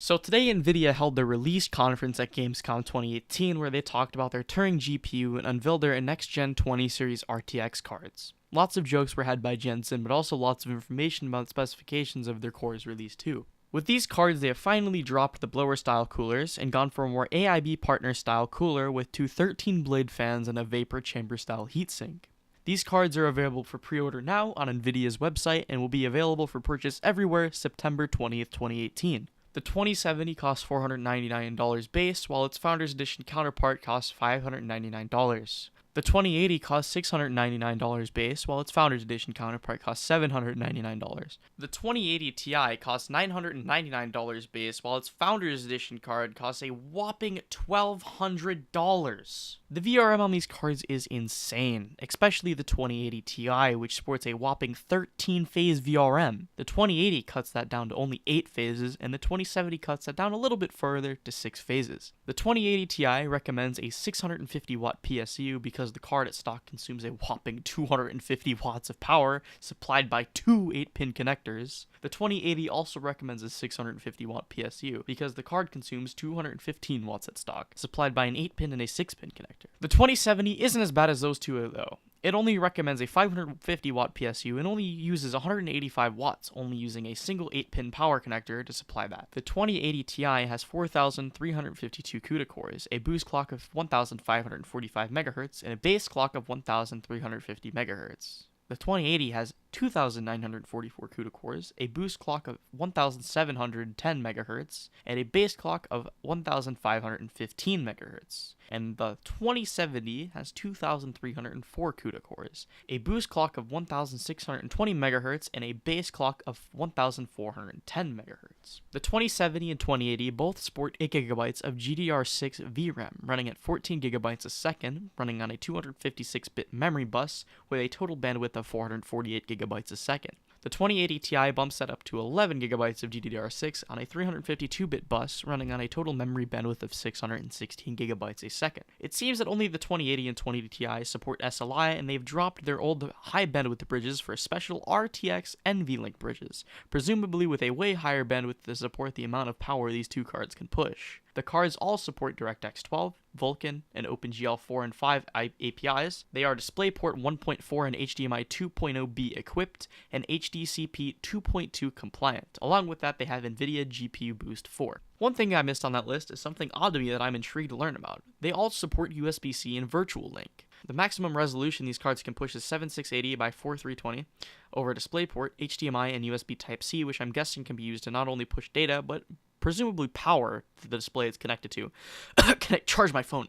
So today Nvidia held their release conference at Gamescom 2018 where they talked about their Turing GPU and unveiled their next-gen 20 series RTX cards. Lots of jokes were had by Jensen, but also lots of information about specifications of their cores released too. With these cards, they have finally dropped the blower-style coolers and gone for a more AIB partner-style cooler with two 13-blade fans and a vapor chamber-style heatsink. These cards are available for pre-order now on Nvidia's website and will be available for purchase everywhere September 20th, 2018. The 2070 costs $499 base, while its Founders Edition counterpart costs $599. The 2080 costs $699 base, while its Founders Edition counterpart costs $799. The 2080 Ti costs $999 base, while its Founders Edition card costs a whopping $1,200. The VRM on these cards is insane, especially the 2080 Ti, which sports a whopping 13-phase VRM. The 2080 cuts that down to only 8 phases, and the 2070 cuts that down a little bit further to 6 phases. The 2080 Ti recommends a 650-watt PSU because the card at stock consumes a whopping 250 watts of power supplied by two 8-pin connectors. The 2080 also recommends a 650-watt PSU because the card consumes 215 watts at stock, supplied by an 8-pin and a 6-pin connector. The 2070 isn't as bad as those two though. It only recommends a 550 watt PSU and only uses 185 watts, only using a single 8-pin power connector to supply that. The 2080 Ti has 4,352 CUDA cores, a boost clock of 1,545 MHz, and a base clock of 1,350 MHz. The 2080 has 2,944 CUDA cores, a boost clock of 1,710 MHz, and a base clock of 1,515 MHz. And the 2070 has 2,304 CUDA cores, a boost clock of 1,620 MHz, and a base clock of 1,410 MHz. The 2070 and 2080 both sport 8GB of GDDR6 VRAM, running at 14GB a second, running on a 256-bit memory bus with a total bandwidth of 448GB a second. The 2080 Ti bumps that up to 11GB of GDDR6 on a 352-bit bus, running on a total memory bandwidth of 616GB a second. It seems that only the 2080 and 2080 Ti support SLI, and they've dropped their old high bandwidth bridges for special RTX and V-Link bridges, presumably with a way higher bandwidth to support the amount of power these two cards can push. The cards all support DirectX 12, Vulkan, and OpenGL 4 and 5 APIs. They are DisplayPort 1.4 and HDMI 2.0B equipped, and HDCP 2.2 compliant. Along with that, they have NVIDIA GPU Boost 4. One thing I missed on that list is something odd to me that I'm intrigued to learn about. They all support USB-C and Virtual Link. The maximum resolution these cards can push is 7680 by 4320 over DisplayPort, HDMI, and USB Type-C, which I'm guessing can be used to not only push data, but presumably power the display it's connected to. Can I charge my phone?